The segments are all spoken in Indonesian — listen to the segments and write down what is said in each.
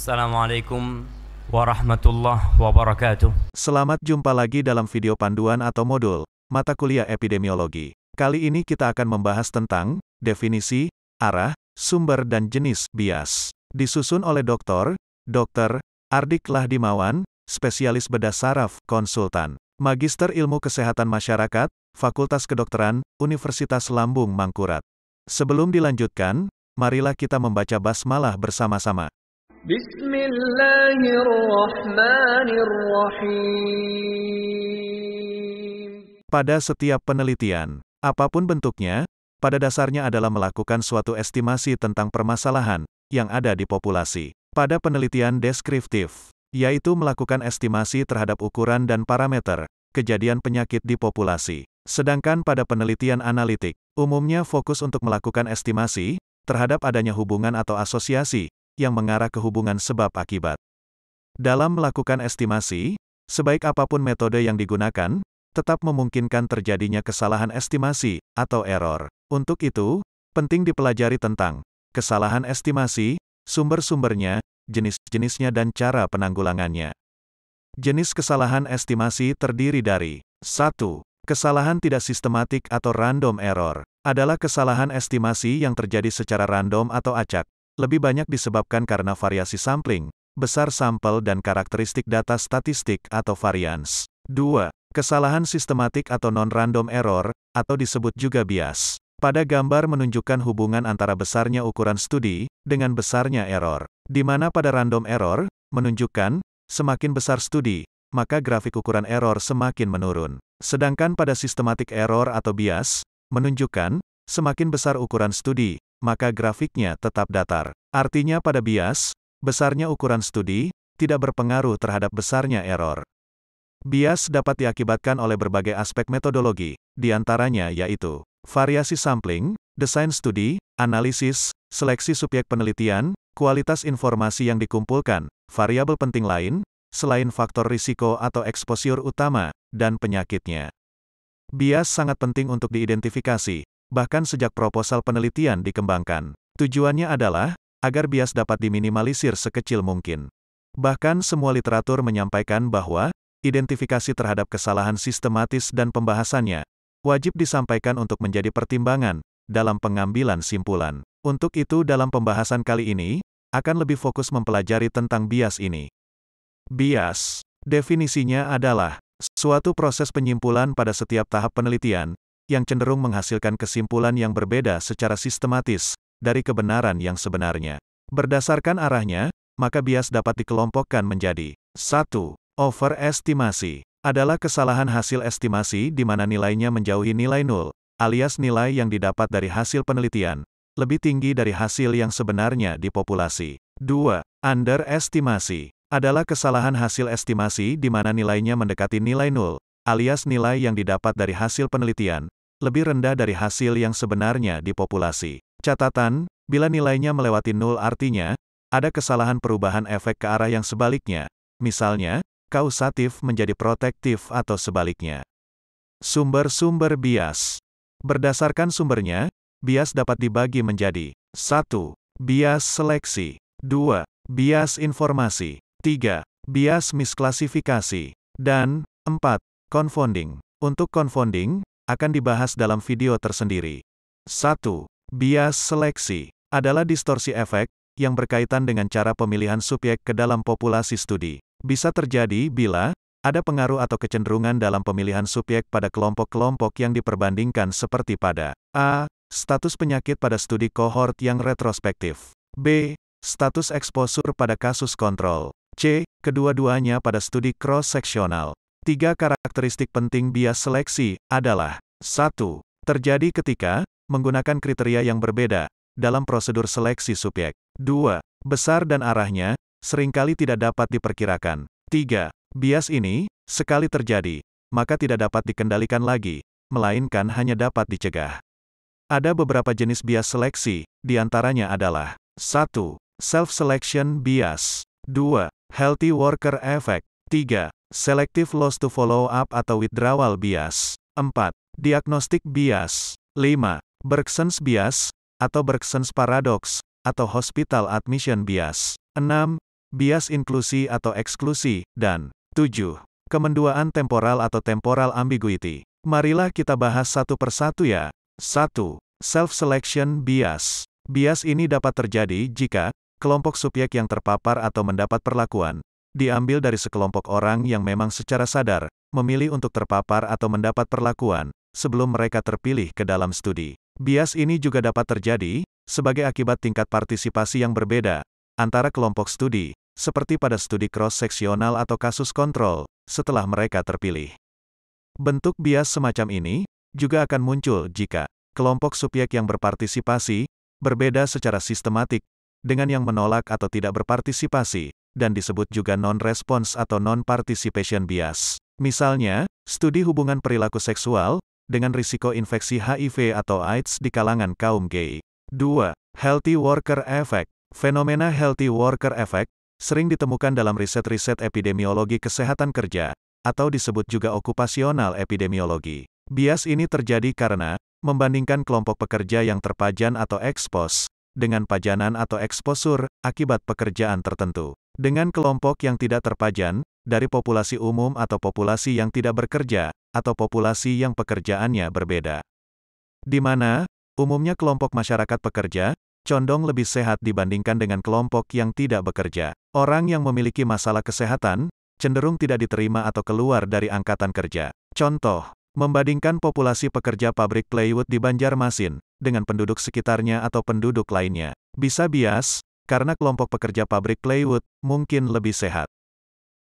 Assalamualaikum warahmatullahi wabarakatuh. Selamat jumpa lagi dalam video panduan atau modul mata kuliah epidemiologi. Kali ini kita akan membahas tentang definisi, arah, sumber dan jenis bias. Disusun oleh Dr. Ardik Lahdimawan, spesialis bedah saraf, konsultan, Magister Ilmu Kesehatan Masyarakat, Fakultas Kedokteran, Universitas Lambung Mangkurat. Sebelum dilanjutkan, marilah kita membaca basmalah bersama-sama. Bismillahirrahmanirrahim. Pada setiap penelitian, apapun bentuknya, pada dasarnya adalah melakukan suatu estimasi tentang permasalahan yang ada di populasi. Pada penelitian deskriptif, yaitu melakukan estimasi terhadap ukuran dan parameter kejadian penyakit di populasi. Sedangkan pada penelitian analitik, umumnya fokus untuk melakukan estimasi terhadap adanya hubungan atau asosiasi yang mengarah ke hubungan sebab akibat. Dalam melakukan estimasi, sebaik apapun metode yang digunakan, tetap memungkinkan terjadinya kesalahan estimasi atau error. Untuk itu, penting dipelajari tentang kesalahan estimasi, sumber-sumbernya, jenis-jenisnya dan cara penanggulangannya. Jenis kesalahan estimasi terdiri dari 1. Kesalahan tidak sistematik atau random error adalah kesalahan estimasi yang terjadi secara random atau acak. Lebih banyak disebabkan karena variasi sampling, besar sampel dan karakteristik data statistik atau varians. 2. Kesalahan sistematik atau non-random error, atau disebut juga bias. Pada gambar menunjukkan hubungan antara besarnya ukuran studi dengan besarnya error. Di mana pada random error, menunjukkan, semakin besar studi, maka grafik ukuran error semakin menurun. Sedangkan pada systematic error atau bias, menunjukkan, semakin besar ukuran studi, maka grafiknya tetap datar. Artinya pada bias, besarnya ukuran studi, tidak berpengaruh terhadap besarnya error. Bias dapat diakibatkan oleh berbagai aspek metodologi, diantaranya yaitu variasi sampling, desain studi, analisis, seleksi subjek penelitian, kualitas informasi yang dikumpulkan, variabel penting lain, selain faktor risiko atau exposure utama, dan penyakitnya. Bias sangat penting untuk diidentifikasi, bahkan sejak proposal penelitian dikembangkan. Tujuannya adalah, agar bias dapat diminimalisir sekecil mungkin. Bahkan semua literatur menyampaikan bahwa, identifikasi terhadap kesalahan sistematis dan pembahasannya, wajib disampaikan untuk menjadi pertimbangan, dalam pengambilan simpulan. Untuk itu dalam pembahasan kali ini, akan lebih fokus mempelajari tentang bias ini. Bias, definisinya adalah, suatu proses penyimpulan pada setiap tahap penelitian, yang cenderung menghasilkan kesimpulan yang berbeda secara sistematis, dari kebenaran yang sebenarnya. Berdasarkan arahnya, maka bias dapat dikelompokkan menjadi 1. Overestimasi adalah kesalahan hasil estimasi di mana nilainya menjauhi nilai nol, alias nilai yang didapat dari hasil penelitian, lebih tinggi dari hasil yang sebenarnya di populasi. 2. Underestimasi adalah kesalahan hasil estimasi di mana nilainya mendekati nilai nol, alias nilai yang didapat dari hasil penelitian, lebih rendah dari hasil yang sebenarnya di populasi. Catatan, bila nilainya melewati nol artinya, ada kesalahan perubahan efek ke arah yang sebaliknya, misalnya, kausatif menjadi protektif atau sebaliknya. Sumber-sumber bias. Berdasarkan sumbernya, bias dapat dibagi menjadi 1. Bias seleksi 2. Bias informasi 3. Bias misklasifikasi dan 4. Confounding. Untuk confounding, akan dibahas dalam video tersendiri. 1. Bias seleksi adalah distorsi efek yang berkaitan dengan cara pemilihan subjek ke dalam populasi studi. Bisa terjadi bila ada pengaruh atau kecenderungan dalam pemilihan subjek pada kelompok-kelompok yang diperbandingkan seperti pada A. Status penyakit pada studi kohort yang retrospektif. B. Status exposure pada kasus kontrol. C. Kedua-duanya pada studi cross-seksional. 3 karakteristik penting bias seleksi adalah 1. Terjadi ketika menggunakan kriteria yang berbeda dalam prosedur seleksi subjek. 2. Besar dan arahnya seringkali tidak dapat diperkirakan. 3. Bias ini, sekali terjadi, maka tidak dapat dikendalikan lagi, melainkan hanya dapat dicegah. Ada beberapa jenis bias seleksi, diantaranya adalah 1. Self-selection bias 2. Healthy worker effect 3. Selective loss to follow-up atau withdrawal bias 4. Diagnostic bias 5. Bergsons bias, atau Bergsons paradox, atau hospital admission bias 6. bias inklusi atau eksklusi, dan 7. Kemenduaan temporal atau temporal ambiguity. Marilah kita bahas satu persatu ya. 1. Self-selection bias. Bias ini dapat terjadi jika kelompok subjek yang terpapar atau mendapat perlakuan diambil dari sekelompok orang yang memang secara sadar memilih untuk terpapar atau mendapat perlakuan sebelum mereka terpilih ke dalam studi. Bias ini juga dapat terjadi sebagai akibat tingkat partisipasi yang berbeda antara kelompok studi, seperti pada studi cross-seksional atau kasus kontrol, setelah mereka terpilih. Bentuk bias semacam ini juga akan muncul jika kelompok subjek yang berpartisipasi berbeda secara sistematik dengan yang menolak atau tidak berpartisipasi, dan disebut juga non-response atau non-participation bias. Misalnya, studi hubungan perilaku seksual dengan risiko infeksi HIV atau AIDS di kalangan kaum gay. 2. Healthy worker effect. Fenomena healthy worker effect sering ditemukan dalam riset-riset epidemiologi kesehatan kerja, atau disebut juga okupasional epidemiologi. Bias ini terjadi karena membandingkan kelompok pekerja yang terpajan atau ekspos dengan pajanan atau eksposur akibat pekerjaan tertentu dengan kelompok yang tidak terpajan dari populasi umum atau populasi yang tidak bekerja atau populasi yang pekerjaannya berbeda. Di mana umumnya kelompok masyarakat pekerja condong lebih sehat dibandingkan dengan kelompok yang tidak bekerja. Orang yang memiliki masalah kesehatan cenderung tidak diterima atau keluar dari angkatan kerja. Contoh, membandingkan populasi pekerja pabrik plywood di Banjarmasin dengan penduduk sekitarnya atau penduduk lainnya. Bisa bias, karena kelompok pekerja pabrik plywood mungkin lebih sehat.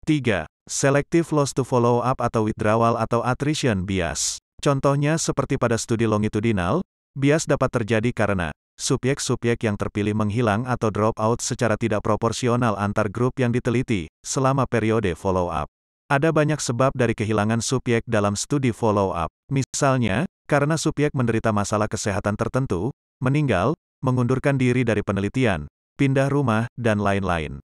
3. Selective loss to follow up atau withdrawal atau attrition bias. Contohnya seperti pada studi longitudinal, bias dapat terjadi karena subjek-subjek yang terpilih menghilang atau drop out secara tidak proporsional antar grup yang diteliti selama periode follow up. Ada banyak sebab dari kehilangan subjek dalam studi follow up. Misalnya, karena subjek menderita masalah kesehatan tertentu, meninggal, mengundurkan diri dari penelitian, pindah rumah, dan lain-lain.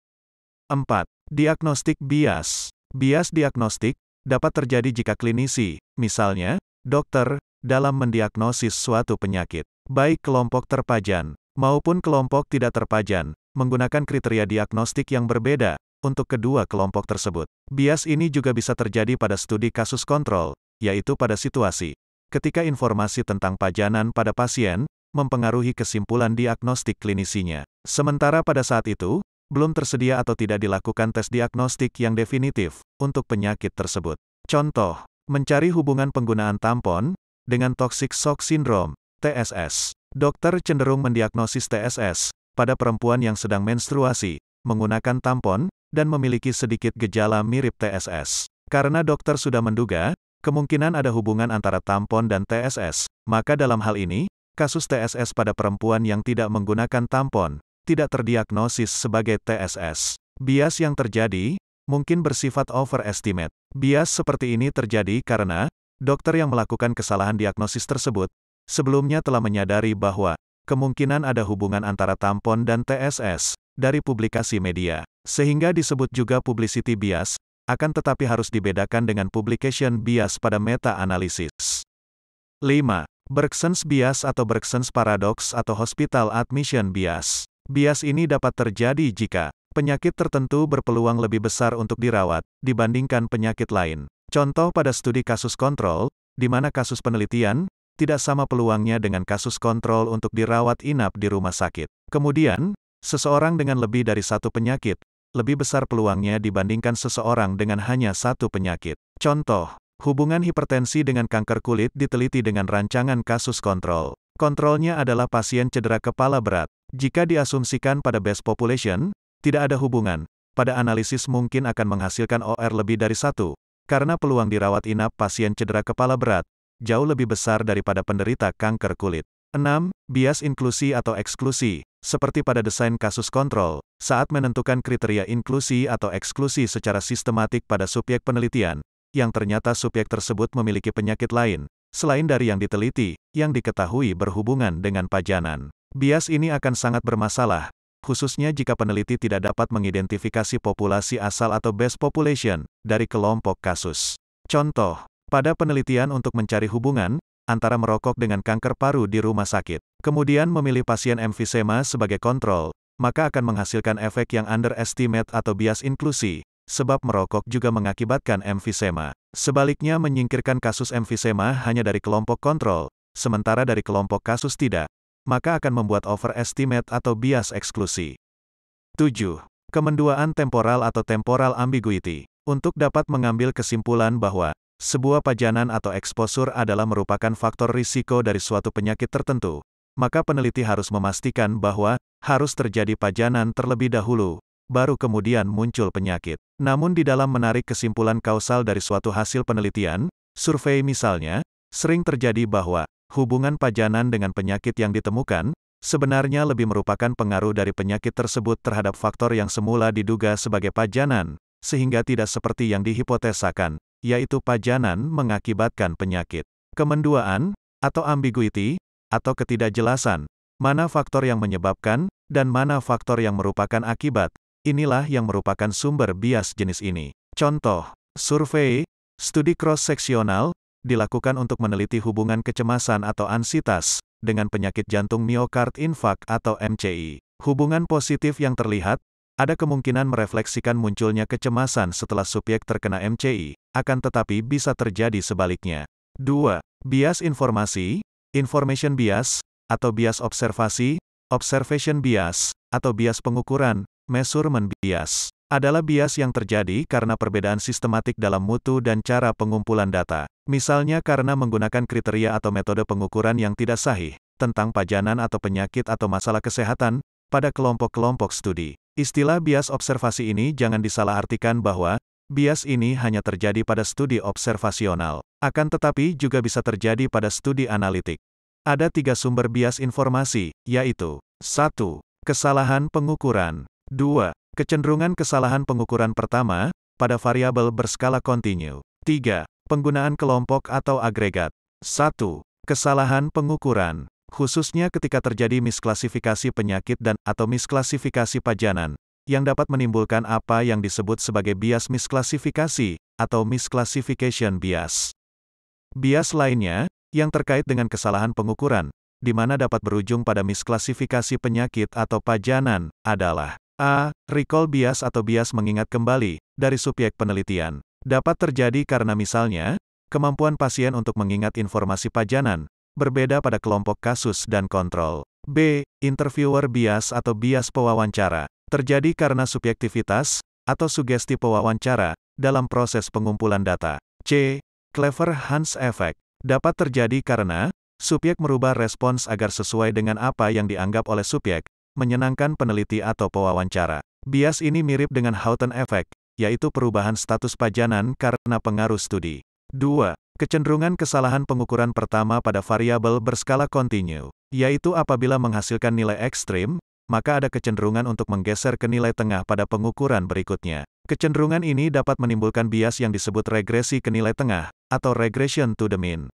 4. Diagnostic bias. Bias diagnostik dapat terjadi jika klinisi, misalnya, dokter, dalam mendiagnosis suatu penyakit, baik kelompok terpajan maupun kelompok tidak terpajan, menggunakan kriteria diagnostik yang berbeda untuk kedua kelompok tersebut. Bias ini juga bisa terjadi pada studi kasus kontrol, yaitu pada situasi ketika informasi tentang pajanan pada pasien mempengaruhi kesimpulan diagnostik klinisinya. Sementara pada saat itu, belum tersedia atau tidak dilakukan tes diagnostik yang definitif untuk penyakit tersebut. Contoh, mencari hubungan penggunaan tampon dengan toxic shock syndrome, TSS. Dokter cenderung mendiagnosis TSS pada perempuan yang sedang menstruasi, menggunakan tampon, dan memiliki sedikit gejala mirip TSS. Karena dokter sudah menduga kemungkinan ada hubungan antara tampon dan TSS, maka dalam hal ini, kasus TSS pada perempuan yang tidak menggunakan tampon tidak terdiagnosis sebagai TSS. Bias yang terjadi mungkin bersifat overestimate. Bias seperti ini terjadi karena dokter yang melakukan kesalahan diagnosis tersebut sebelumnya telah menyadari bahwa kemungkinan ada hubungan antara tampon dan TSS dari publikasi media, sehingga disebut juga publicity bias, akan tetapi harus dibedakan dengan publication bias pada meta-analisis. 5. Bergsons bias atau Bergsons paradox atau hospital admission bias. Bias ini dapat terjadi jika penyakit tertentu berpeluang lebih besar untuk dirawat dibandingkan penyakit lain. Contoh pada studi kasus kontrol, di mana kasus penelitian tidak sama peluangnya dengan kasus kontrol untuk dirawat inap di rumah sakit. Kemudian, seseorang dengan lebih dari satu penyakit lebih besar peluangnya dibandingkan seseorang dengan hanya satu penyakit. Contoh, hubungan hipertensi dengan kanker kulit diteliti dengan rancangan kasus kontrol. Kontrolnya adalah pasien cedera kepala berat. Jika diasumsikan pada base population, tidak ada hubungan, pada analisis mungkin akan menghasilkan OR lebih dari 1, karena peluang dirawat inap pasien cedera kepala berat jauh lebih besar daripada penderita kanker kulit. 6. Bias inklusi atau eksklusi. Seperti pada desain kasus kontrol, saat menentukan kriteria inklusi atau eksklusi secara sistematik pada subjek penelitian, yang ternyata subjek tersebut memiliki penyakit lain, selain dari yang diteliti, yang diketahui berhubungan dengan pajanan. Bias ini akan sangat bermasalah, khususnya jika peneliti tidak dapat mengidentifikasi populasi asal atau base population dari kelompok kasus. Contoh, pada penelitian untuk mencari hubungan antara merokok dengan kanker paru di rumah sakit, kemudian memilih pasien emfisema sebagai kontrol, maka akan menghasilkan efek yang underestimate atau bias inklusi, sebab merokok juga mengakibatkan emfisema. Sebaliknya menyingkirkan kasus emfisema hanya dari kelompok kontrol, sementara dari kelompok kasus tidak, maka akan membuat overestimate atau bias eksklusi. 7. Kemenduaan temporal atau temporal ambiguity. Untuk dapat mengambil kesimpulan bahwa sebuah pajanan atau eksposur adalah merupakan faktor risiko dari suatu penyakit tertentu, maka peneliti harus memastikan bahwa harus terjadi pajanan terlebih dahulu, baru kemudian muncul penyakit. Namun di dalam menarik kesimpulan kausal dari suatu hasil penelitian, survei misalnya, sering terjadi bahwa hubungan pajanan dengan penyakit yang ditemukan sebenarnya lebih merupakan pengaruh dari penyakit tersebut terhadap faktor yang semula diduga sebagai pajanan, sehingga tidak seperti yang dihipotesakan, yaitu pajanan mengakibatkan penyakit. Kemenduaan, atau ambiguity, atau ketidakjelasan, mana faktor yang menyebabkan, dan mana faktor yang merupakan akibat, inilah yang merupakan sumber bias jenis ini. Contoh, survei, studi cross-seksional, dilakukan untuk meneliti hubungan kecemasan atau ansietas, dengan penyakit jantung miokard infark atau MCI. Hubungan positif yang terlihat, ada kemungkinan merefleksikan munculnya kecemasan setelah subjek terkena MCI, akan tetapi bisa terjadi sebaliknya. 2. Bias informasi, information bias, atau bias observasi, observation bias, atau bias pengukuran, measurement bias, adalah bias yang terjadi karena perbedaan sistematik dalam mutu dan cara pengumpulan data. Misalnya karena menggunakan kriteria atau metode pengukuran yang tidak sahih, tentang pajanan atau penyakit atau masalah kesehatan, pada kelompok-kelompok studi. Istilah bias observasi ini jangan disalahartikan bahwa bias ini hanya terjadi pada studi observasional, akan tetapi juga bisa terjadi pada studi analitik. Ada 3 sumber bias informasi, yaitu 1. Kesalahan pengukuran. 2. Kecenderungan kesalahan pengukuran pertama, pada variabel berskala kontinu. 3. Penggunaan kelompok atau agregat. 1. Kesalahan pengukuran. Khususnya ketika terjadi misklasifikasi penyakit dan atau misklasifikasi pajanan, yang dapat menimbulkan apa yang disebut sebagai bias misklasifikasi, atau misclassification bias. Bias lainnya, yang terkait dengan kesalahan pengukuran, di mana dapat berujung pada misklasifikasi penyakit atau pajanan, adalah A. Recall bias atau bias mengingat kembali, dari subjek penelitian. Dapat terjadi karena misalnya, kemampuan pasien untuk mengingat informasi pajanan, berbeda pada kelompok kasus dan kontrol. B. Interviewer bias atau bias pewawancara. Terjadi karena subjektivitas, atau sugesti pewawancara, dalam proses pengumpulan data. C. Clever Hans effect. Dapat terjadi karena, subjek merubah respons agar sesuai dengan apa yang dianggap oleh subjek, menyenangkan peneliti atau pewawancara. Bias ini mirip dengan Houghton effect, yaitu perubahan status pajanan karena pengaruh studi. 2. Kecenderungan kesalahan pengukuran pertama pada variabel berskala kontinu, yaitu apabila menghasilkan nilai ekstrim, maka ada kecenderungan untuk menggeser ke nilai tengah pada pengukuran berikutnya. Kecenderungan ini dapat menimbulkan bias yang disebut regresi ke nilai tengah, atau regression to the mean.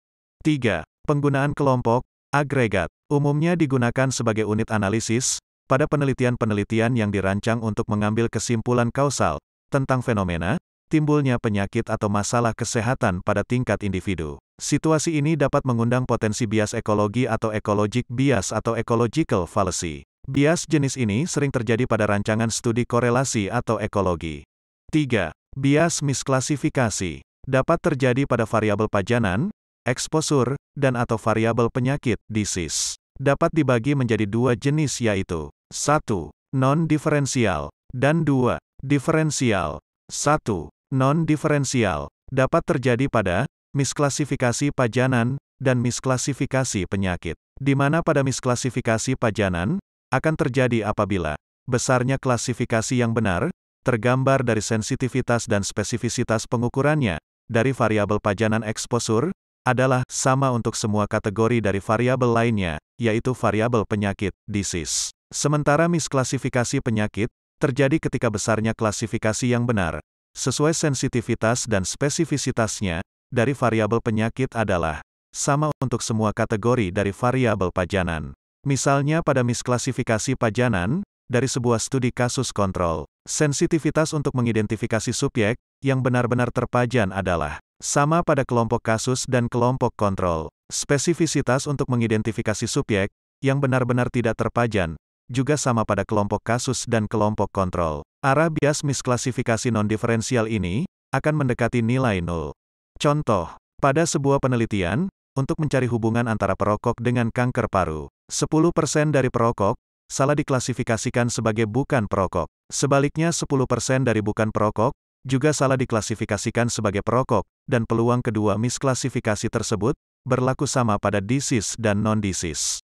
3. Penggunaan kelompok, agregat, umumnya digunakan sebagai unit analisis, pada penelitian-penelitian yang dirancang untuk mengambil kesimpulan kausal, tentang fenomena, timbulnya penyakit atau masalah kesehatan pada tingkat individu. Situasi ini dapat mengundang potensi bias ekologi atau ecologic bias atau ecological fallacy. Bias jenis ini sering terjadi pada rancangan studi korelasi atau ekologi. 3. Bias misklasifikasi. Dapat terjadi pada variabel pajanan, eksposur, dan atau variabel penyakit, disease. Dapat dibagi menjadi 2 jenis yaitu 1. Non-diferensial, dan 2. Diferensial. 1. Non-diferensial, dapat terjadi pada misklasifikasi pajanan dan misklasifikasi penyakit. Di mana pada misklasifikasi pajanan, akan terjadi apabila besarnya klasifikasi yang benar, tergambar dari sensitivitas dan spesifisitas pengukurannya, dari variabel pajanan eksposur, adalah sama untuk semua kategori dari variabel lainnya, yaitu variabel penyakit, disease. Sementara misklasifikasi penyakit, terjadi ketika besarnya klasifikasi yang benar, sesuai sensitivitas dan spesifisitasnya, dari variabel penyakit adalah sama untuk semua kategori dari variabel pajanan. Misalnya pada misklasifikasi pajanan, dari sebuah studi kasus kontrol, sensitivitas untuk mengidentifikasi subjek yang benar-benar terpajan adalah sama pada kelompok kasus dan kelompok kontrol. Spesifisitas untuk mengidentifikasi subjek yang benar-benar tidak terpajan juga sama pada kelompok kasus dan kelompok kontrol. Arah bias misklasifikasi non-diferensial ini akan mendekati nilai nol. Contoh, pada sebuah penelitian, untuk mencari hubungan antara perokok dengan kanker paru, 10% dari perokok salah diklasifikasikan sebagai bukan perokok. Sebaliknya 10% dari bukan perokok juga salah diklasifikasikan sebagai perokok, dan peluang kedua misklasifikasi tersebut berlaku sama pada disease dan non-disease.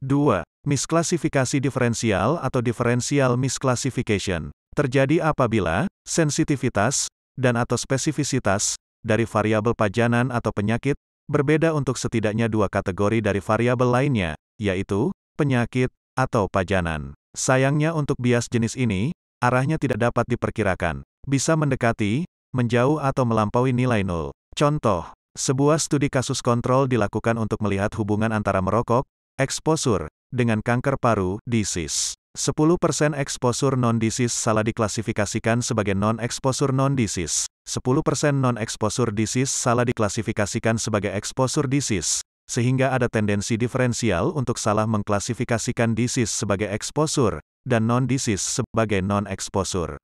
2. Misklasifikasi diferensial atau differential misclassification terjadi apabila sensitivitas dan/atau spesifisitas dari variabel pajanan atau penyakit berbeda untuk setidaknya dua kategori dari variabel lainnya, yaitu penyakit atau pajanan. Sayangnya untuk bias jenis ini, arahnya tidak dapat diperkirakan, bisa mendekati, menjauh atau melampaui nilai nol. Contoh, sebuah studi kasus kontrol dilakukan untuk melihat hubungan antara merokok, exposure, dengan kanker paru, disease. 10% exposure non-disease salah diklasifikasikan sebagai non-exposure non-disease. 10% non-exposure disease salah diklasifikasikan sebagai exposure disease, sehingga ada tendensi diferensial untuk salah mengklasifikasikan disease sebagai exposure, dan non-disease sebagai non-exposure.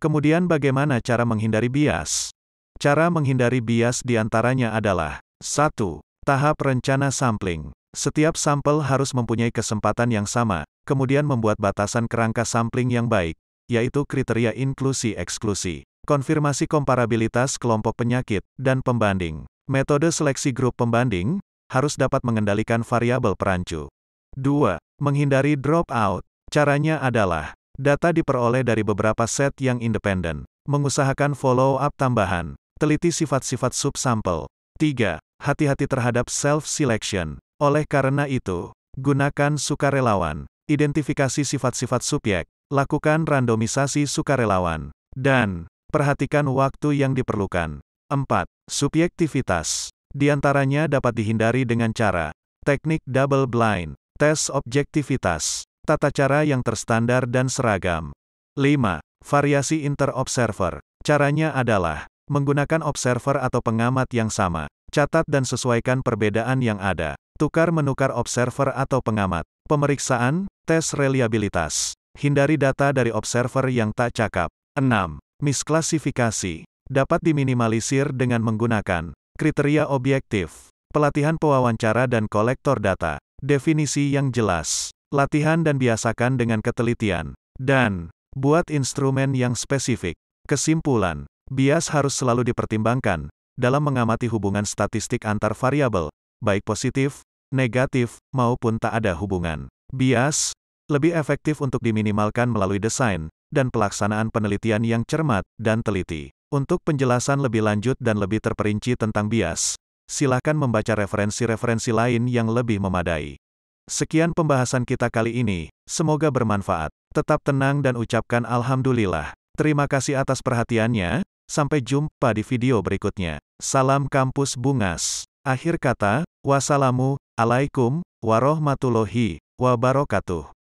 Kemudian bagaimana cara menghindari bias? Cara menghindari bias diantaranya adalah 1. Tahap rencana sampling. Setiap sampel harus mempunyai kesempatan yang sama, kemudian membuat batasan kerangka sampling yang baik, yaitu kriteria inklusi-eksklusi, konfirmasi komparabilitas kelompok penyakit, dan pembanding. Metode seleksi grup pembanding harus dapat mengendalikan variabel perancu. 2. Menghindari dropout. Caranya adalah, data diperoleh dari beberapa set yang independen, mengusahakan follow-up tambahan, teliti sifat-sifat subsampel. 3. Hati-hati terhadap self-selection. Oleh karena itu, gunakan sukarelawan, identifikasi sifat-sifat subjek, lakukan randomisasi sukarelawan, dan perhatikan waktu yang diperlukan. 4. Subjektivitas. Di antaranya dapat dihindari dengan cara teknik double blind, tes objektivitas, tata cara yang terstandar dan seragam. 5. Variasi inter-observer. Caranya adalah menggunakan observer atau pengamat yang sama, catat dan sesuaikan perbedaan yang ada. Tukar-menukar observer atau pengamat. Pemeriksaan, tes reliabilitas. Hindari data dari observer yang tak cakap. 6. Misklasifikasi. Dapat diminimalisir dengan menggunakan kriteria objektif, pelatihan pewawancara dan kolektor data, definisi yang jelas, latihan dan biasakan dengan ketelitian, dan buat instrumen yang spesifik. Kesimpulan, bias harus selalu dipertimbangkan dalam mengamati hubungan statistik antar variabel, baik positif, negatif, maupun tak ada hubungan. Bias lebih efektif untuk diminimalkan melalui desain dan pelaksanaan penelitian yang cermat dan teliti. Untuk penjelasan lebih lanjut dan lebih terperinci tentang bias, silakan membaca referensi-referensi lain yang lebih memadai. Sekian pembahasan kita kali ini, semoga bermanfaat. Tetap tenang dan ucapkan alhamdulillah. Terima kasih atas perhatiannya, sampai jumpa di video berikutnya. Salam Kampus Bungas. Akhir kata, wassalamu alaikum warahmatullahi wabarakatuh.